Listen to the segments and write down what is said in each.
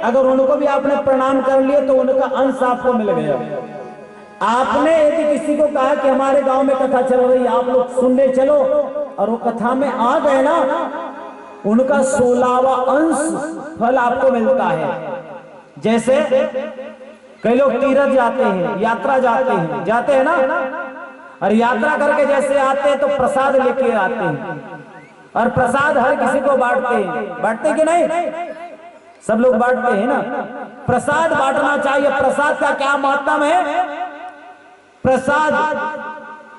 अगर उनको भी आपने प्रणाम कर लिया तो उनका अंश आपको मिल गया। आपने यदि किसी को कहा कि हमारे गांव में कथा चल रही है, आप लोग सुनने चलो, और वो कथा में आ गए ना, उनका 16वां अंश फल आपको मिलता है। जैसे कई लोग तीर्थ जाते हैं, यात्रा जाते हैं ना, और यात्रा करके जैसे आते हैं तो प्रसाद लेके आते हैं, और प्रसाद हर किसी को बांटते कि नहीं? सब लोग बांटते हैं ना। प्रसाद बांटना चाहिए। प्रसाद का क्या महत्व है? प्रसाद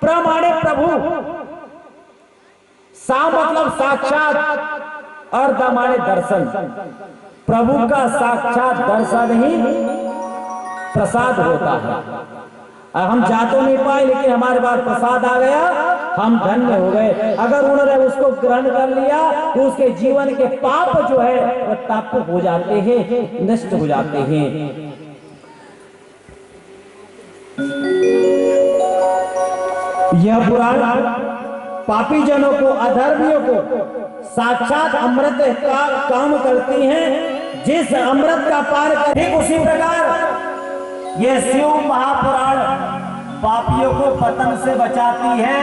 प्रमाणे प्रभु, सा मतलब साक्षात, और द माने दर्शन। प्रभु का साक्षात दर्शन ही प्रसाद होता है। हम जा तो नहीं पाए, लेकिन हमारे पास प्रसाद आ गया, हम धन्य हो गए। अगर उन्होंने उसको ग्रहण कर लिया तो उसके जीवन के पाप जो है वो ताप हो जाते हैं, नष्ट हो जाते हैं। यह पुराण पापी जनों को, अधर्मियों को साक्षात अमृत का काम करती हैं। जिस अमृत का पार करे, उसी प्रकार यह शिव महापुराण पापियों को पतन से बचाती है।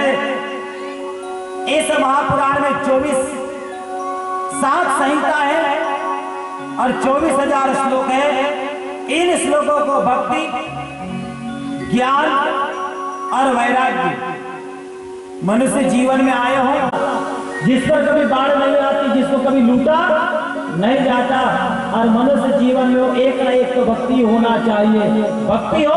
इस महापुराण में 24 7 संहिता है और 24,000 श्लोक है। इन श्लोकों को भक्ति, ज्ञान और वैराग्य मनुष्य जीवन में आए हो, जिस पर कभी बाढ़ नहीं आती, जिसको कभी लूटा नहीं जाता, और मनुष्य जीवन में एक ना एक तो भक्ति होना चाहिए। भक्ति हो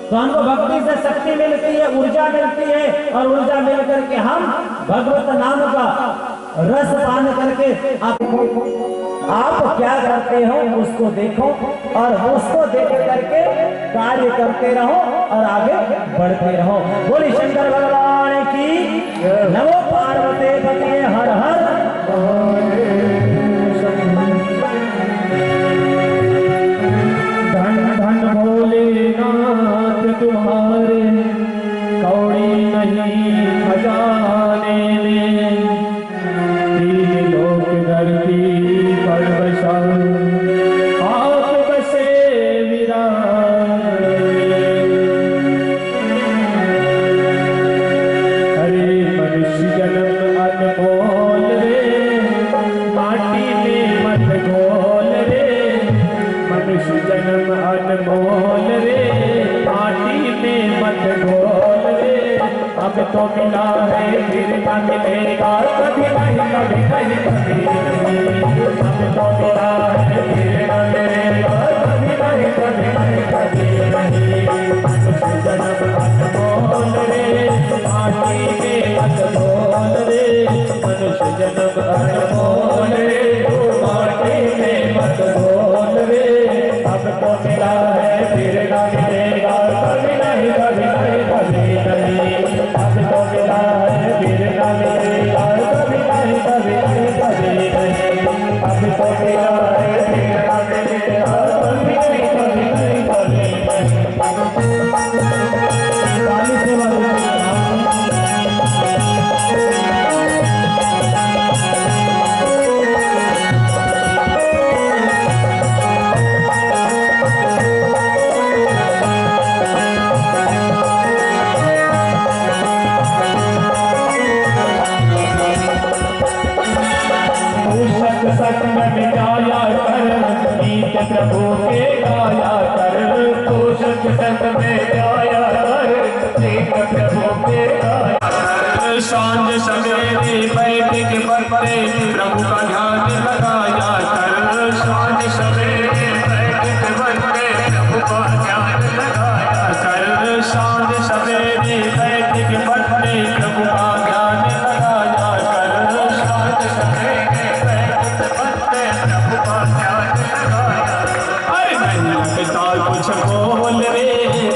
तो हमको भक्ति से शक्ति मिलती है, ऊर्जा मिलती है, और ऊर्जा मिल करके हम भगवत नाम का रस पान करके आप क्या करते हो उसको देखो, और उसको देख करके कार्य करते रहो और आगे बढ़ते रहो। बोले शंकर भगवान की, नमो पार्वती पते हर हर। धन धन भोलेनाथ तुम्हारे, कौड़ी नहीं खजाने में, तीन लोक धरती पर बसा आप बसे विराज। अरे मनुष्य जन्म अनमोल रे, माटी में मत घोल रे। मनुष्य जन्म अनमोल रे, माटी में मत घोल रे। अब तो मिला है फिर न मिलेगा, कभी नहीं कभी नहीं कभी नहीं। अब तो मिला है फिर न मिलेगा, कभी नहीं कभी नहीं कभी नहीं। मनुष्य जन्म अनमोल रे, माटी में मत घोल रे। मनुष्य जन्म अनमोल रे, माटी में मत घोल रे। अब तो मिला है फिर न मिलेगा, कभी नहीं कभी नहीं कभी नहीं। अब तो मिला है फिर न मिलेगा, कभी नहीं कभी नहीं कभी नहीं। अब तो मिला है फिर न मिलेगा, कभी नहीं कभी नहीं कभी नहीं। काली सेवा सत्संग में जाया कर, गीत प्रभु के गाया कर। तू सत्संग में जाया कर, गीत प्रभु के गाया कर। सांझ सवेरे बैठ के बरपरे प्रभु का ध्यान लगाया कर। सांझ सवेरे बैठ के बरपरे प्रभु का ध्यान लगाया कर। सांझ सवेरे बैठ के बरपरे प्रभु का ध्यान लगाया कर। सांझ सवेरे कुछ बोल रे,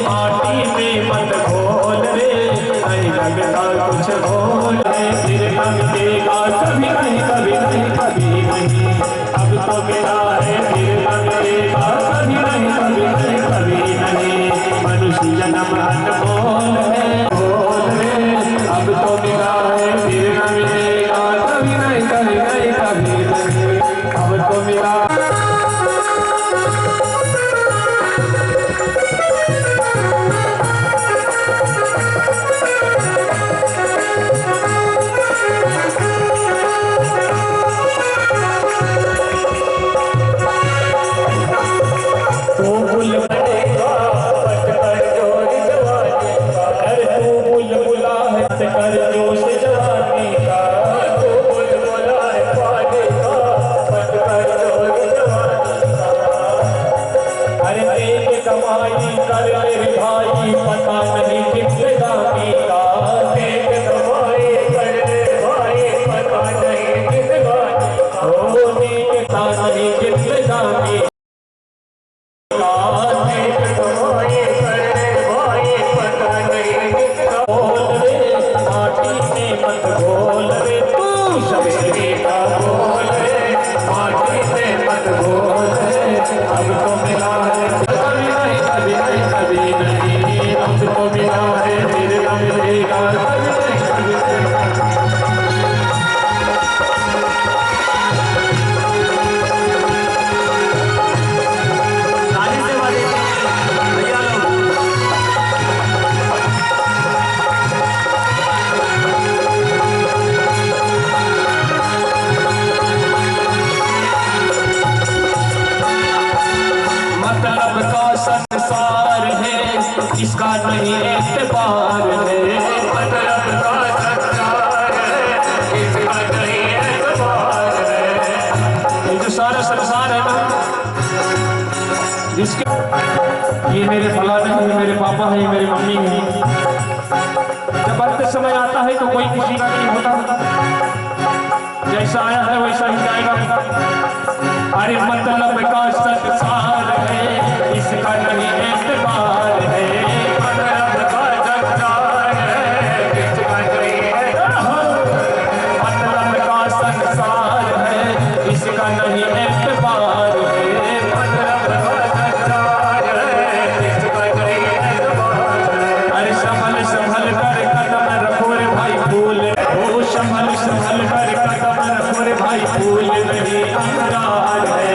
माटी में मत खोल रे। नहीं लगता कुछ बोल रे, फिर न मिलेगा, कभी नहीं कभी नहीं कभी नहीं। अब तो मिला है फिर न मिलेगा, कभी नहीं कभी नहीं कभी नहीं। मनुष्य जन्म अनमोल है, बोल रे। अब तो मिला है फिर न मिलेगा, कभी नहीं कभी नहीं कभी नहीं। अब तो मिला में संसार है इसका नहीं एतबार है, मतलब का संसार है इसका नहीं एतबार है। ये जो सारा संसार है ना, जिसके ये मेरे फलाने हैं, मेरे पापा हैं, मेरी मम्मी हैं, जब अंत समय आता है तो कोई किसी का नहीं होता, जैसा आया है वैसा ही जाएगा। अरे मतलब का संसार है इसका नहीं एतबार है, मतलब का संसार है इसका नहीं एतबार, मतलब का संसार है इसका नहीं एतबार है, मतलब का संसार है इसका नहीं एतबार। अरे संभल संभल कर कदम रखो रे भाई फूल, ओ संभल संभल कर कदम रखो रे भाई फूल नहीं अंगार है,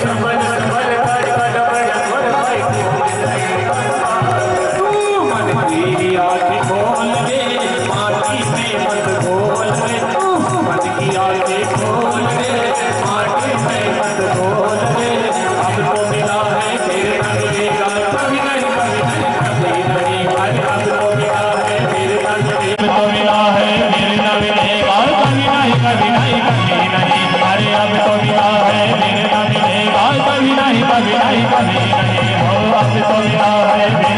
संभल संभल कर कदम रखो रे भाई फूल नहीं अंगार। तू मन की आँखें खोल दे, माटी में मत घोल दे, तू मन की आँखें खोल दे, माटी में मत घोल दे। अब तो मिला है फिर न मिलेगा, कभी नहीं कभी नहीं कभी नहीं, अरे अब तो मिला है फिर न मिलेगा, तो मिला है फिर न मिलेगा, कभी नहीं कभी नहीं कभी नहीं, अरे अब तो मिला है फिर न मिलेगा, कभी नहीं कभी नहीं कभी नहीं, हो अब तो मिला है फिर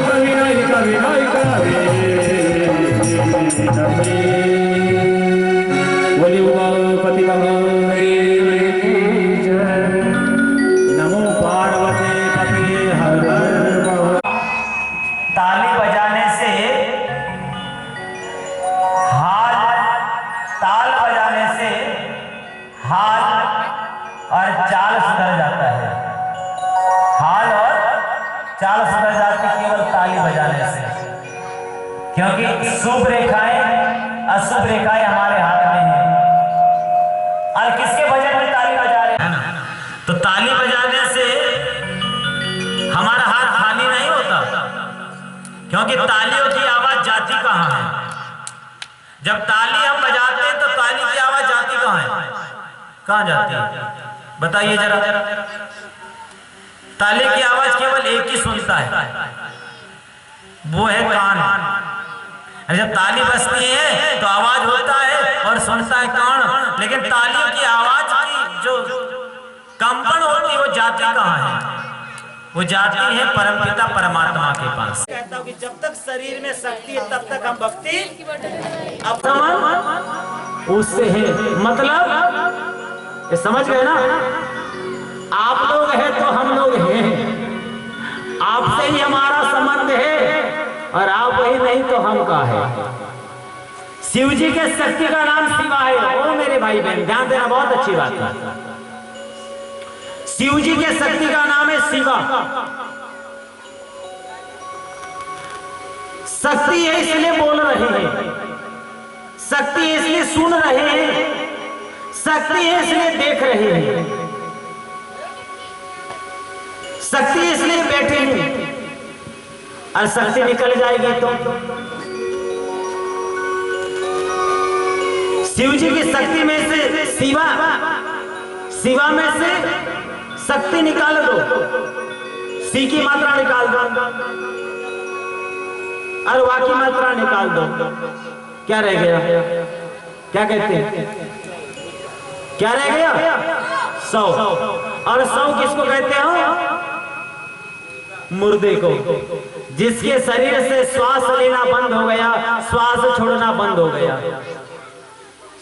कभी नहीं कभी नहीं कभी नहीं। बोली उमापति महादेव की जय। नमो पार्वती पते हर हर महादेव। ताली बजाने से हाथ, ताल बजाने से हाल और चाल सुधर जाता है, हाल और चाल सुधर जाती केवल ताली बजाने से, क्योंकि शुभ रेखाएं अशुभ रेखाएं हमारे हाथ में हैं। और किसके भजन में ताली बजा रहे हैं ना, तो ताली बजाने से हमारा हाथ खाली नहीं होता, क्योंकि तालियों की आवाज जाती कहाँ है। जब ताली हम बजाते हैं तो ताली की आवाज जाती कहाँ है, कहाँ जाती है बताइए जरा। ताली की आवाज केवल एक ही सुनता है, वो है कान। जब ताली बजती है तो आवाज होता है और सुनता है कान, लेकिन तालियों की आवाज की जो कंपन होती है वो जाती कहाँ है, वो जाती है परमपिता परमात्मा के पास। कहता हूँ कि जब तक शरीर में शक्ति है तब तक हम भक्ति उससे है, मतलब ये समझ गए ना। आप लोग हैं तो हम लोग हैं, आपसे ही हमारा संबंध है, और आप वही नहीं तो हम का है। शिव जी के शक्ति का नाम शिवा है। ओ मेरे भाई बहन ध्यान देना, बहुत अच्छी बात है। शिव जी के शक्ति का नाम है शिवा। शक्ति है इसलिए बोल रहे हैं, शक्ति है इसलिए सुन रहे हैं, शक्ति है इसलिए देख रहे हैं, शक्ति इसलिए बैठे हैं। और शक्ति निकल जाएगी तो शिव जी की शक्ति में से शिवा, शिवा में से शक्ति निकाल दो, सी की मात्रा निकाल दो और वा की मात्रा निकाल दो, क्या रह गया? क्या कहते हैं? क्या रह गया? 100। और 100 किसको कहते हो? मुर्दे को, जिसके शरीर से श्वास लेना बंद हो गया, श्वास छोड़ना बंद हो गया।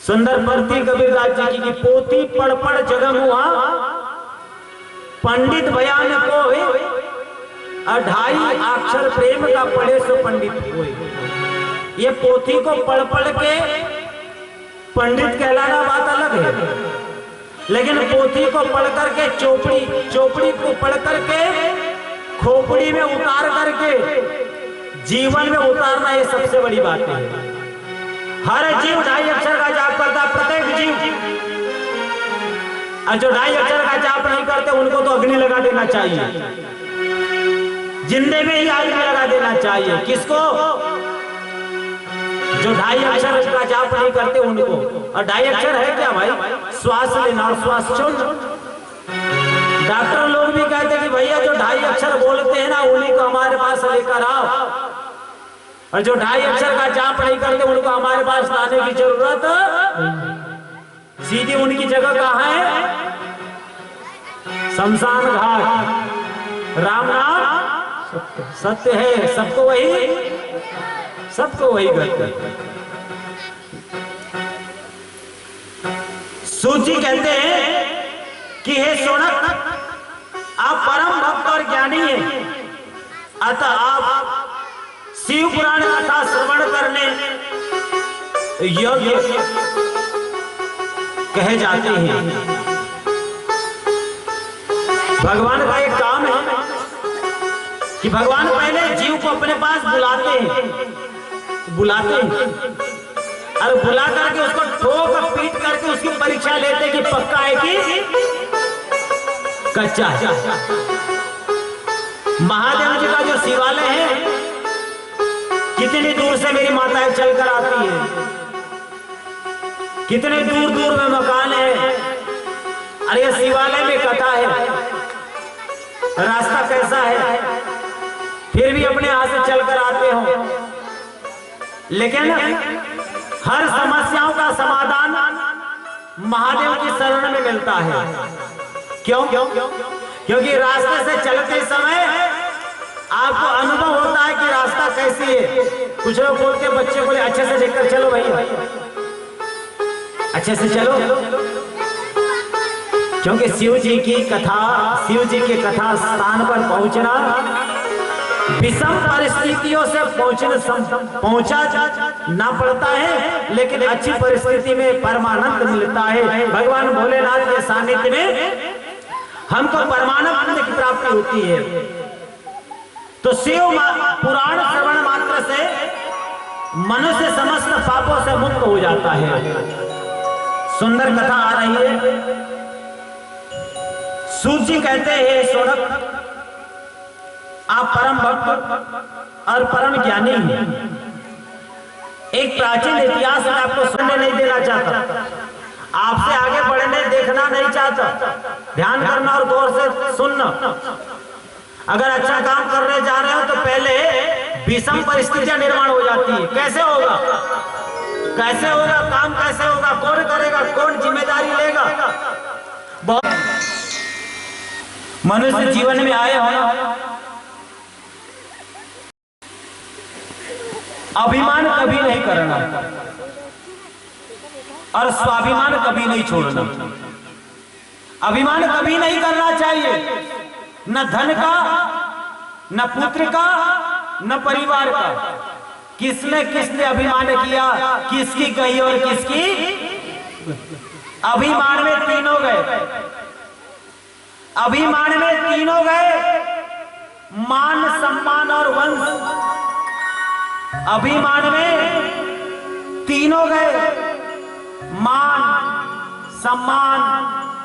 सुंदर परती कबीरदास जी की पोती पड़ पड़ जगम हुआ, पंडित बयान कोई 2.5 अक्षर प्रेम का पढ़े सो पंडित कोई। ये पोथी को पढ़ पढ़ के पंडित कहलाना बात अलग है, लेकिन पोथी को पढ़ करके चोपड़ी को पढ़ करके खोपड़ी में उतार करके जीवन में उतारना, ये सबसे बड़ी बात है। हर जीव 2.5 अक्षर का जाप करता, प्रत्येक जीव। और जो 2.5 अक्षर का जाप नहीं करते उनको तो अग्नि लगा देना चाहिए, जिंदे में ही अग्नि लगा देना चाहिए। किसको? जो 2.5 अक्षर का जाप नहीं करते उनको। और 2.5 अक्षर है क्या भाई? श्वास लेना और श्वास छोड़ना। डॉक्टर लोग भी कहते हैं कि भैया जो 2.5 अक्षर बोलते हैं ना उन्हीं को हमारे पास लेकर आओ, और जो 2.5 अक्षर का जाप नहीं करते उनको हमारे पास लाने की जरूरत। सीधी उनकी जगह कहाँ है? शमशान घाट। राम नाम सत्य है, सबको वही करते। सूची कहते हैं कि हे सोनक, आप परम भक्त और ज्ञानी हैं, अतः आप शिव पुराण कथा श्रवण करने योग्य कहे जाते हैं। भगवान का एक काम है कि भगवान पहले जीव को अपने पास बुलाते हैं और बुला करके उसको ठोक पीट करके उसकी परीक्षा लेते हैं कि पक्का है कि कच्चा है। महादेव जी का जो शिवालय है, कितनी दूर से मेरी माताएं चलकर आती है, कितने दूर दूर में मकान है। अरे ये शिवालय में कथा है, रास्ता कैसा है, फिर भी अपने हाथ से चलकर आते हो। लेकिन हर समस्याओं का समाधान महादेव की शरण में मिलता है। क्यों? क्योंकि रास्ते से चलते समय आपको अनुभव होता है कि रास्ता कैसी है। कुछ लोग बोलते बच्चे बोले अच्छे से देखकर चलो भैया, अच्छे से चलो, क्योंकि शिव जी की कथा, शिव जी के कथा स्थान पर पहुंचना विषम परिस्थितियों से पहुंचा ना पड़ता है, लेकिन अच्छी परिस्थिति में परमानंद मिलता है। भगवान भोलेनाथ के सानिध्य में हमको परमानंद की प्राप्ति होती है। तो शिव पुराण श्रवण मात्र से मनुष्य समस्त पापों से मुक्त हो जाता है। सुंदर कथा आ रही है। सूची कहते हैं, सोनक आप परम भक्त और परम ज्ञानी हैं। एक प्राचीन इतिहास में आपको सुनने नहीं देना चाहता, आपसे आगे बढ़ने देखना नहीं चाहता। ध्यान करना और गौर से सुनना। अगर अच्छा काम करने जा रहे हो तो पहले विषम परिस्थितियां निर्माण हो जाती है। कैसे होगा, कैसे होगा काम, कैसे होगा, कौन करेगा, कौन जिम्मेदारी लेगा। बहुत मनुष्य जीवन में आए हो, अभिमान कभी नहीं करना और स्वाभिमान कभी नहीं छोड़ना। अभिमान कभी नहीं करना चाहिए, न धन का, न पुत्र का, न परिवार का। किसने किसने अभिमान किया, किसकी कही और किसकी? अभिमान में तीनों गए, अभिमान में तीनों गए, मान सम्मान और वंश। अभिमान में तीनों गए, मान सम्मान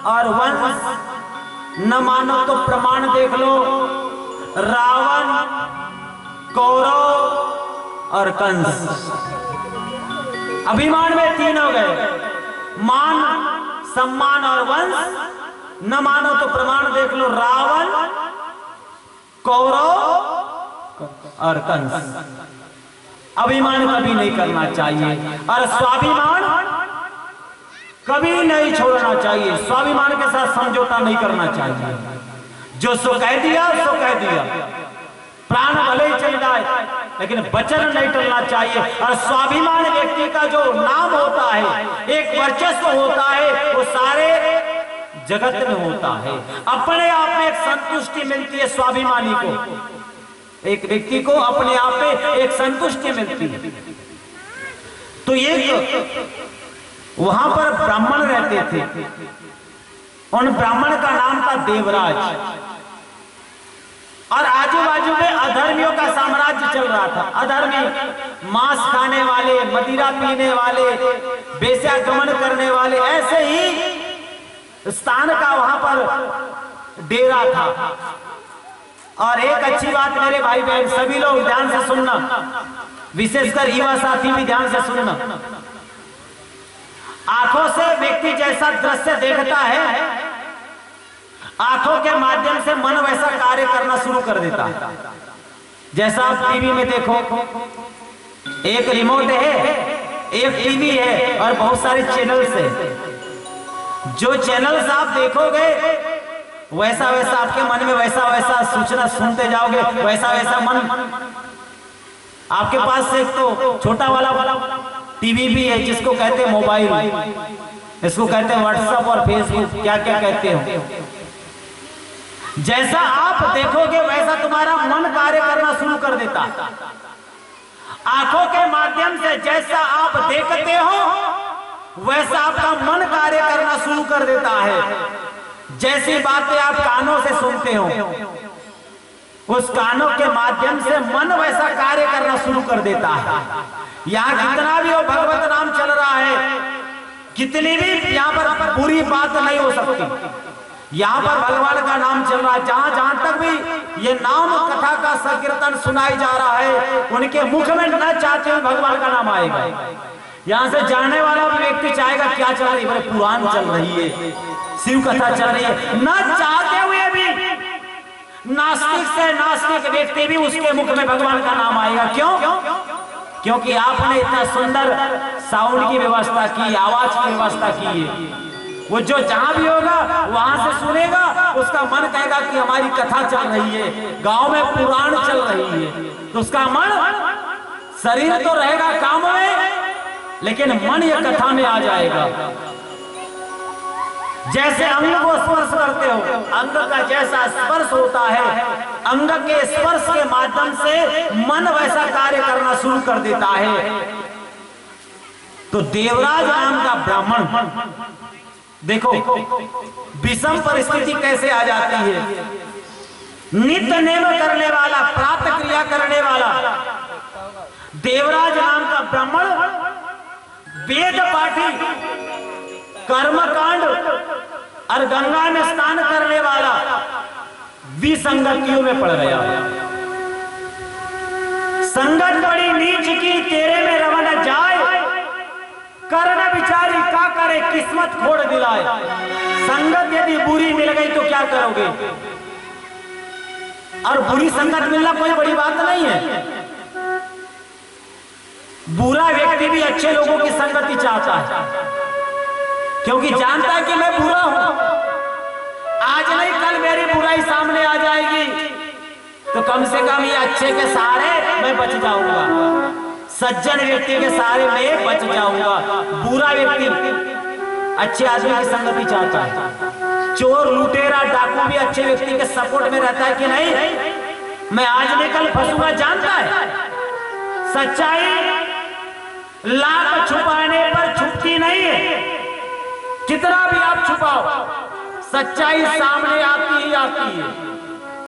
और वंश। न मानो तो प्रमाण देख लो, रावण, कौरव और कंस। अभिमान में तीनों गए, मान सम्मान और वंश। न मानो तो प्रमाण देख लो, रावण, कौरव और कंस। अभिमान कभी नहीं करना चाहिए और स्वाभिमान कभी नहीं छोड़ना चाहिए। स्वाभिमान के साथ समझौता नहीं करना चाहिए। जो सो कह दिया सो कह दिया, प्राण भले ही चल जाए लेकिन वचन नहीं टलना चाहिए। और स्वाभिमान व्यक्ति का जो नाम होता है, एक वर्चस्व होता है, वो सारे जगत में होता है। अपने आप में एक संतुष्टि मिलती है स्वाभिमानी को, एक व्यक्ति को अपने आप में एक संतुष्टि मिलती है। तो एक वहां पर ब्राह्मण रहते थे, उन ब्राह्मण का नाम था देवराज, और आजू बाजू में अधर्मियों का साम्राज्य चल रहा था। अधर्मी, मांस खाने वाले, मदिरा पीने वाले, वेश्यागमन करने वाले, ऐसे ही स्थान का वहां पर डेरा था। और एक अच्छी बात मेरे भाई बहन सभी लोग ध्यान से सुनना, विशेषकर युवा साथी भी ध्यान से सुनना। आंखों से व्यक्ति जैसा दृश्य देखता है, आंखों के माध्यम से मन वैसा कार्य करना शुरू कर देता है। जैसा आप टीवी में देखो, एक रिमोट है, एक टीवी है और बहुत सारे चैनल्स हैं। जो चैनल्स आप देखोगे वैसा वैसा आपके मन में वैसा वैसा सूचना सुनते जाओगे, वैसा वैसा मन। आपके पास एक तो छोटा वाला टीवी भी है जिसको कहते हैं मोबाइल, इसको कहते हैं व्हाट्सएप और फेसबुक, क्या क्या कहते हो। जैसा आप देखोगे वैसा तुम्हारा मन कार्य करना शुरू कर देता। आंखों के माध्यम से जैसा आप देखते हो वैसा आपका मन कार्य करना शुरू कर देता है। जैसी बातें आप कानों से सुनते हो, उस कानों के माध्यम से मन वैसा कार्य करना शुरू कर देता है। यहाँ कितना भी हो भगवत नाम चल रहा है, कितनी भी यहाँ पर बुरी बात नहीं हो सकती। यहाँ पर भगवान का नाम चल रहा है। जहां जहां तक भी ये नाम कथा का संकीर्तन सुनाई जा रहा है, उनके मुख में न चाहते हुए भगवान का नाम आएगा। यहाँ से जाने वाला भी व्यक्ति चाहेगा क्या चल रही है, पुराण चल रही है, शिव कथा चल रही है, न चाहते हुए भी नास्तिक से नास्तिक व्यक्ति भी उसके मुख में भगवान का नाम आएगा। क्यों? क्योंकि आपने इतना सुंदर साउंड की व्यवस्था की, आवाज की व्यवस्था की है। वो जो जहां भी होगा वहां से सुनेगा, उसका मन कहेगा कि हमारी कथा चल रही है, गांव में पुराण चल रही है, तो उसका मन, शरीर तो रहेगा काम में लेकिन मन ये कथा में आ जाएगा। जैसे अंग को स्पर्श करते हो, अंग का जैसा स्पर्श होता है, अंग के स्पर्श के माध्यम से मन वैसा कार्य करना शुरू कर देता है। तो देवराज नाम का ब्राह्मण, देखो विषम परिस्थिति कैसे आ जाती है। नित्य नेम करने वाला, प्रातः क्रिया करने वाला देवराज नाम का ब्राह्मण, वेद पाठी, कर्मकांड और गंगा में स्नान करने वाला विसंगतियों में पड़ गया। संगत बड़ी नीच की, तेरे में रवन जाए, कर्ण बिचारी का करे, किस्मत खोड़ दिलाए। संगत यदि बुरी मिल गई तो क्या करोगे? और बुरी संगत मिलना कोई बड़ी बात नहीं है। बुरा व्यक्ति भी अच्छे लोगों की संगति चाहता है, क्योंकि जानता है कि मैं बुरा हूं, आज नहीं कल मेरी बुराई सामने आ जाएगी, तो कम से कम ये अच्छे के सहारे मैं बच जाऊंगा, सज्जन व्यक्ति के सहारे मैं बच जाऊंगा। बुरा व्यक्ति अच्छे आदमी की संगति चाहता है। चोर, लुटेरा, डाकू भी अच्छे व्यक्ति के सपोर्ट में रहता है कि नहीं, मैं आज नहीं कल फंसूंगा, जानता है। सच्चाई लाख छुपाने पर छुपती नहीं है, कितना भी आप छुपाओ सच्चाई सामने आती ही आती है।